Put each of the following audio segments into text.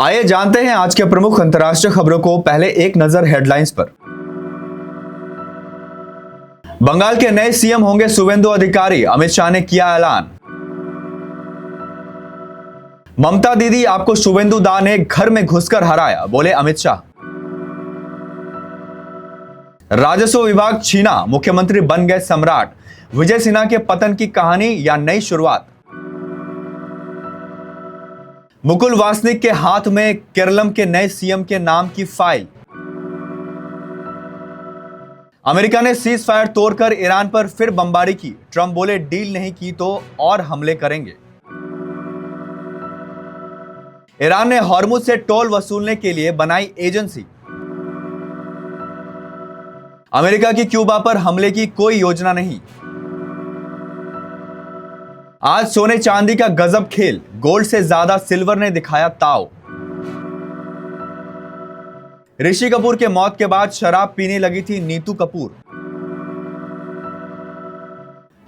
आइए जानते हैं आज के प्रमुख अंतर्राष्ट्रीय खबरों को। पहले एक नजर हेडलाइंस पर। बंगाल के नए सीएम होंगे शुवेंदु अधिकारी, अमित शाह ने किया ऐलान। ममता दीदी आपको शुवेंदु दा ने घर में घुसकर हराया, बोले अमित शाह। राजस्व विभाग छीना, मुख्यमंत्री बन गए सम्राट, विजय सिन्हा के पतन की कहानी या नई शुरुआत। मुकुल वासनिक के हाथ में केरलम के नए सीएम के नाम की फाइल। अमेरिका ने सीज फायर तोड़कर ईरान पर फिर बमबारी की, ट्रंप बोले डील नहीं की तो और हमले करेंगे। ईरान ने हॉर्मुज से टोल वसूलने के लिए बनाई एजेंसी। अमेरिका की क्यूबा पर हमले की कोई योजना नहीं। आज सोने चांदी का गजब खेल, गोल्ड से ज्यादा सिल्वर ने दिखाया ताव। ऋषि कपूर के मौत के बाद शराब पीने लगी थी नीतू कपूर।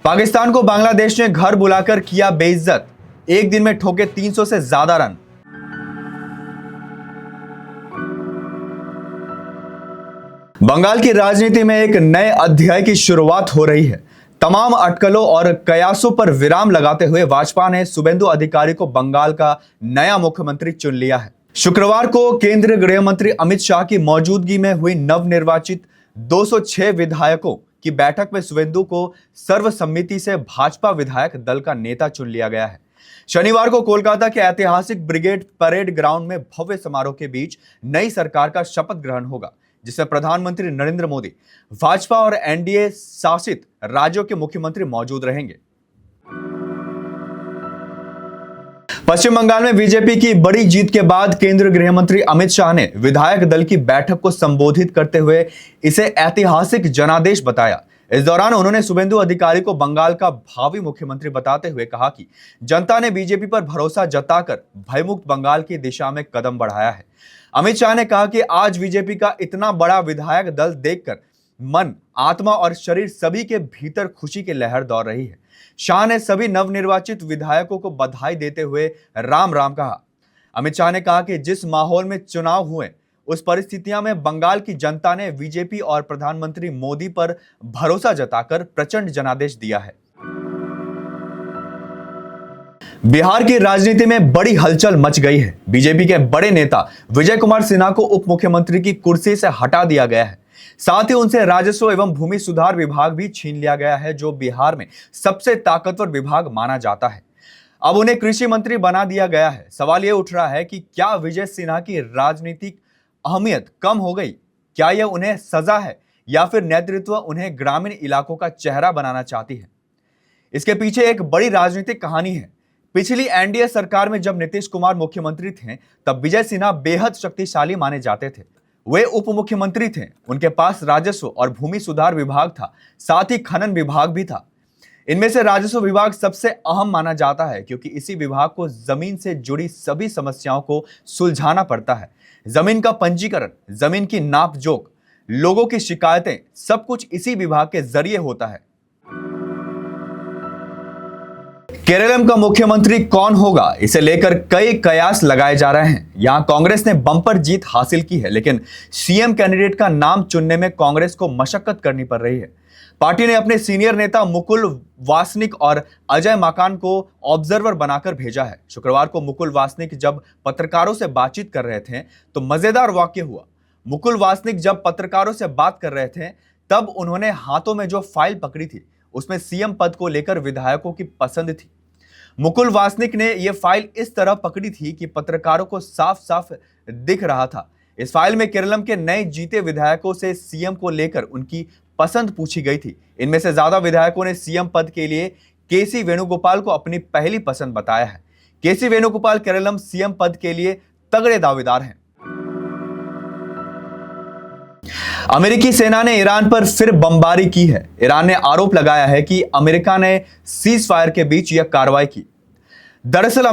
पाकिस्तान को बांग्लादेश ने घर बुलाकर किया बेइज्जत, एक दिन में ठोके 300 से ज्यादा रन। बंगाल की राजनीति में एक नए अध्याय की शुरुआत हो रही है। तमाम अटकलों और कयासों पर विराम लगाते हुए भाजपा ने शुवेंदु अधिकारी को बंगाल का नया मुख्यमंत्री चुन लिया है। शुक्रवार को केंद्रीय गृह मंत्री अमित शाह की मौजूदगी में हुई नवनिर्वाचित 206 विधायकों की बैठक में शुवेंदु को सर्वसम्मति से भाजपा विधायक दल का नेता चुन लिया गया है। शनिवार को कोलकाता के ऐतिहासिक ब्रिगेड परेड ग्राउंड में भव्य समारोह के बीच नई सरकार का शपथ ग्रहण होगा, जिसमें प्रधानमंत्री नरेंद्र मोदी, भाजपा और एनडीए शासित राज्यों के मुख्यमंत्री मौजूद रहेंगे। पश्चिम बंगाल में बीजेपी की बड़ी जीत के बाद केंद्रीय गृह मंत्री अमित शाह ने विधायक दल की बैठक को संबोधित करते हुए इसे ऐतिहासिक जनादेश बताया। इस दौरान उन्होंने शुवेंदु अधिकारी को बंगाल का भावी मुख्यमंत्री बताते हुए कहा कि जनता ने बीजेपी पर भरोसा जताकर भयमुक्त बंगाल की दिशा में कदम बढ़ाया है। अमित शाह ने कहा कि आज बीजेपी का इतना बड़ा विधायक दल देखकर मन, आत्मा और शरीर सभी के भीतर खुशी की लहर दौड़ रही है। शाह ने सभी नवनिर्वाचित विधायकों को बधाई देते हुए राम राम कहा। अमित शाह ने कहा कि जिस माहौल में चुनाव हुए उस परिस्थितियों में बंगाल की जनता ने बीजेपी और प्रधानमंत्री मोदी पर भरोसा जताकर प्रचंड जनादेश दिया है। बिहार की राजनीति में बड़ी हलचल मच गई है। बीजेपी के बड़े नेता विजय कुमार सिन्हा को उप मुख्यमंत्री की कुर्सी से हटा दिया गया है। साथ ही उनसे राजस्व एवं भूमि सुधार विभाग भी छीन लिया गया है, जो बिहार में सबसे ताकतवर विभाग माना जाता है। अब उन्हें कृषि मंत्री बना दिया गया है। सवाल यह उठ रहा है कि क्या विजय सिन्हा की राजनीतिक अहमियत कम हो गई? क्या यह उन्हें सजा है या फिर नेतृत्व उन्हें ग्रामीण इलाकों का चेहरा बनाना चाहती है? इसके पीछे एक बड़ी राजनीतिक कहानी है। पिछली एनडीए सरकार में जब नीतीश कुमार मुख्यमंत्री थे, तब विजय सिन्हा बेहद शक्तिशाली माने जाते थे। वे उप मुख्यमंत्री थे, उनके पास राजस्व और भूमि सुधार विभाग था, साथ ही खनन विभाग भी था। इनमें से राजस्व विभाग सबसे अहम माना जाता है, क्योंकि इसी विभाग को जमीन से जुड़ी सभी समस्याओं को सुलझाना पड़ता है। जमीन का पंजीकरण, जमीन की नाप जोख, लोगों की शिकायतें, सब कुछ इसी विभाग के जरिए होता है। केरलम का मुख्यमंत्री कौन होगा, इसे लेकर कई कयास लगाए जा रहे हैं। यहां कांग्रेस ने बम्पर जीत हासिल की है, लेकिन सीएम कैंडिडेट का नाम चुनने में कांग्रेस को मशक्कत करनी पड़ रही है। पार्टी ने अपने सीनियर नेता मुकुल वासनिक और अजय माकन को ऑब्जर्वर बनाकर भेजा है। शुक्रवार को मुकुल वासनिक जब पत्रकारों से बातचीत कर रहे थे तो मजेदार वाक्य हुआ। मुकुल वासनिक जब पत्रकारों से बात कर रहे थे तब उन्होंने हाथों में जो फाइल पकड़ी थी उसमें सीएम पद को लेकर विधायकों की पसंद थी। मुकुल वासनिक ने यह फाइल इस तरह पकड़ी थी कि पत्रकारों को साफ साफ दिख रहा था। इस फाइल में केरलम के नए जीते विधायकों से सीएम को लेकर उनकी पसंद पूछी गई थी। इनमें से ज्यादा विधायकों ने सीएम पद के लिए केसी वेणुगोपाल को अपनी पहली पसंद बताया है। केसी वेणुगोपाल केरलम सीएम पद के लिए तगड़े दावेदार हैं। अमेरिकी सेना ने ईरान पर फिर बमबारी की है। ईरान ने आरोप लगाया है कि अमेरिका ने सीज फायर के बीच यह कार्रवाई की। दरअसल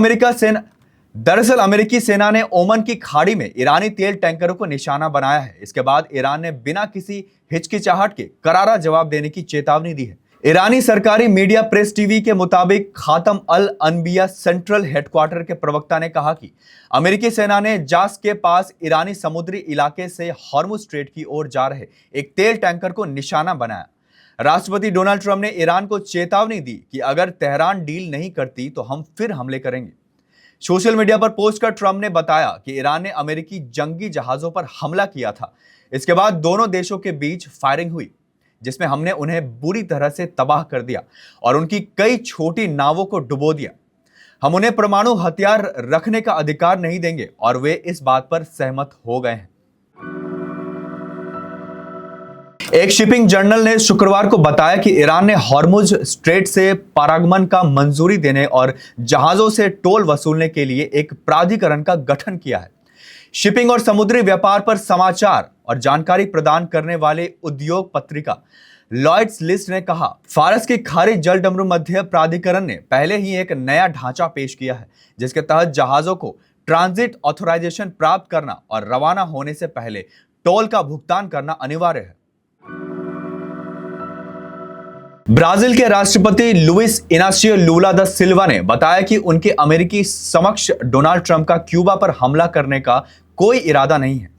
अमेरिकी सेना ने ओमान की खाड़ी में ईरानी तेल टैंकरों को निशाना बनाया है। इसके बाद ईरान ने बिना किसी हिचकिचाहट के करारा जवाब देने की चेतावनी दी है। ईरानी सरकारी मीडिया प्रेस टीवी के मुताबिक खातम अल अनबिया सेंट्रल हेडक्वार्टर के प्रवक्ता ने कहा कि अमेरिकी सेना ने जास के पास ईरानी समुद्री इलाके से हॉर्मुज स्ट्रेट की ओर जा रहे एक तेल टैंकर को निशाना बनाया। राष्ट्रपति डोनाल्ड ट्रंप ने ईरान को चेतावनी दी कि अगर तेहरान डील नहीं करती तो हम फिर हमले करेंगे। सोशल मीडिया पर पोस्ट कर ट्रंप ने बताया कि ईरान ने अमेरिकी जंगी जहाजों पर हमला किया था। इसके बाद दोनों देशों के बीच फायरिंग हुई, जिसमें हमने उन्हें बुरी तरह से तबाह कर दिया और उनकी कई छोटी नावों को डुबो दिया। हम उन्हें परमाणु हथियार रखने का अधिकार नहीं देंगे और वे इस बात पर सहमत हो गए हैं। एक शिपिंग जर्नल ने शुक्रवार को बताया कि ईरान ने हॉर्मुज स्ट्रेट से पारागमन का मंजूरी देने और जहाजों से टोल वसूलने के लिए एक प्राधिकरण का गठन किया है। शिपिंग और समुद्री व्यापार पर समाचार और जानकारी प्रदान करने वाले उद्योग पत्रिका लॉयड्स लिस्ट ने कहा, फारस की खाड़ी जलडमरू मध्य प्राधिकरण ने पहले ही एक नया ढांचा पेश किया है जिसके तहत जहाजों को ट्रांजिट ऑथराइजेशन प्राप्त करना और रवाना होने से पहले टोल का भुगतान करना अनिवार्य है। ब्राजील के राष्ट्रपति लुइस इनासियो लूला दा सिल्वा ने बताया कि उनके अमेरिकी समक्ष डोनाल्ड ट्रंप का क्यूबा पर हमला करने का कोई इरादा नहीं है।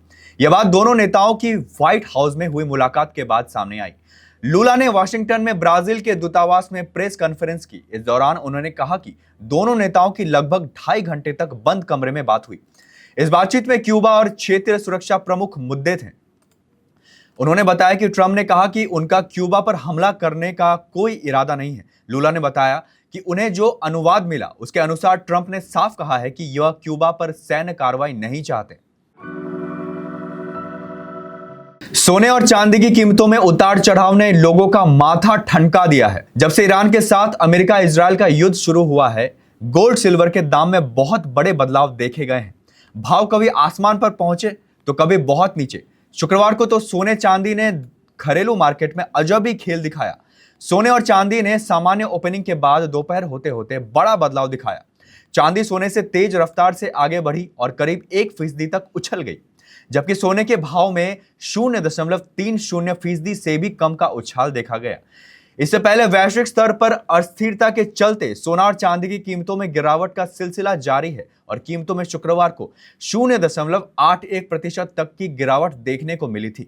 यह बात दोनों नेताओं की व्हाइट हाउस में हुई मुलाकात के बाद सामने आई। लूला ने वाशिंगटन में ब्राजील के दूतावास में प्रेस कॉन्फ्रेंस की। इस दौरान उन्होंने कहा कि दोनों नेताओं की लगभग 2.5 घंटे तक बंद कमरे में बात हुई। इस बातचीत में क्यूबा और क्षेत्रीय सुरक्षा प्रमुख मुद्दे थे। उन्होंने बताया कि ट्रंप ने कहा कि उनका क्यूबा पर हमला करने का कोई इरादा नहीं है। लूला ने बताया कि उन्हें जो अनुवाद मिला उसके अनुसार ट्रंप ने साफ कहा है कि यह क्यूबा पर सैन्य कार्रवाई नहीं चाहते। सोने और चांदी की कीमतों में उतार चढ़ाव ने लोगों का माथा ठनका दिया है। जब से ईरान के साथ अमेरिका इजरायल का युद्ध शुरू हुआ है, गोल्ड सिल्वर के दाम में बहुत बड़े बदलाव देखे गए हैं। भाव कभी आसमान पर पहुंचे तो कभी बहुत नीचे। शुक्रवार को तो सोने चांदी ने घरेलू मार्केट में अजब ही खेल दिखाया। सोने और चांदी ने सामान्य ओपनिंग के बाद दोपहर होते होते बड़ा बदलाव दिखाया। चांदी सोने से तेज रफ्तार से आगे बढ़ी और करीब 1% तक उछल गई, जबकि सोने के भाव में 0.30% से भी कम का उछाल देखा गया। इससे पहले वैश्विक स्तर पर अस्थिरता के चलते सोना और चांदी की कीमतों में गिरावट का सिलसिला जारी है और कीमतों में शुक्रवार को 0.81% तक की गिरावट देखने को मिली थी।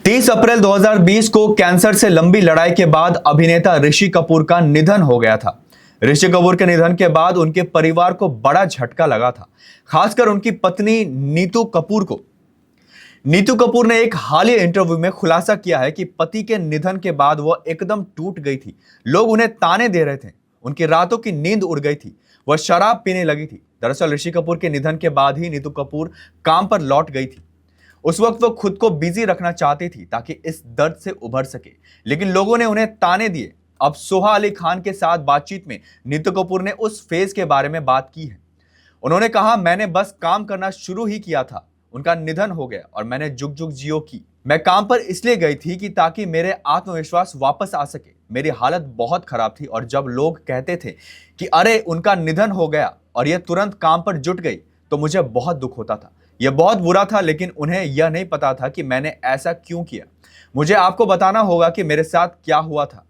30 अप्रैल 2020 को कैंसर से लंबी लड़ाई के बाद अभिनेता ऋषि कपूर का निधन हो गया था। ऋषि कपूर के निधन के बाद उनके परिवार को बड़ा झटका लगा था, खासकर उनकी पत्नी नीतू कपूर को। नीतू कपूर ने एक हालिया इंटरव्यू में खुलासा किया है कि पति के निधन के बाद वह एकदम टूट गई थी। लोग उन्हें ताने दे रहे थे, उनकी रातों की नींद उड़ गई थी, वह शराब पीने लगी थी। दरअसल ऋषि कपूर के निधन के बाद ही नीतू कपूर काम पर लौट गई थी। उस वक्त वो खुद को बिजी रखना चाहती थी ताकि इस दर्द से उभर सके, लेकिन लोगों ने उन्हें ताने दिए। अब सोहा अली खान के साथ बातचीत में नीतू कपूर ने उस फेज के बारे में बात की है। उन्होंने कहा, मैंने बस काम करना शुरू ही किया था, उनका निधन हो गया और मैंने जुग जुग जियो की। मैं काम पर इसलिए गई थी कि ताकि मेरे आत्मविश्वास वापस आ सके। मेरी हालत बहुत खराब थी और जब लोग कहते थे कि अरे उनका निधन हो गया और यह तुरंत काम पर जुट गई तो मुझे बहुत दुख होता था। यह बहुत बुरा था, लेकिन उन्हें यह नहीं पता था कि मैंने ऐसा क्यों किया। मुझे आपको बताना होगा कि मेरे साथ क्या हुआ था।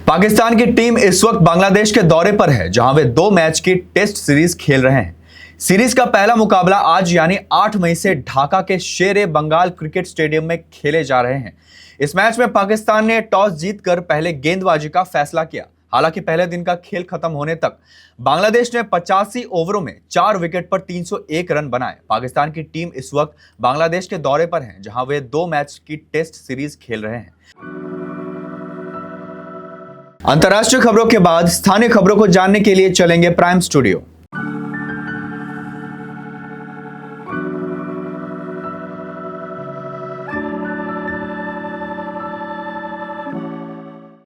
पाकिस्तान की टीम इस वक्त बांग्लादेश के दौरे पर है, जहां वे 2 मैच की टेस्ट सीरीज खेल रहे हैं। सीरीज का पहला मुकाबला आज यानी 8 मई से ढाका के शेर बंगाल क्रिकेट स्टेडियम में खेले जा रहे हैं। इस मैच में पाकिस्तान ने टॉस जीतकर पहले गेंदबाजी का फैसला किया। हालांकि पहले दिन का खेल खत्म होने तक बांग्लादेश ने 85 ओवरों में 4 विकेट पर 301 रन बनाए। पाकिस्तान की टीम इस वक्त बांग्लादेश के दौरे पर है, जहां वे 2 मैच की टेस्ट सीरीज खेल रहे हैं। अंतर्राष्ट्रीय खबरों के बाद स्थानीय खबरों को जानने के लिए चलेंगे प्राइम स्टूडियो।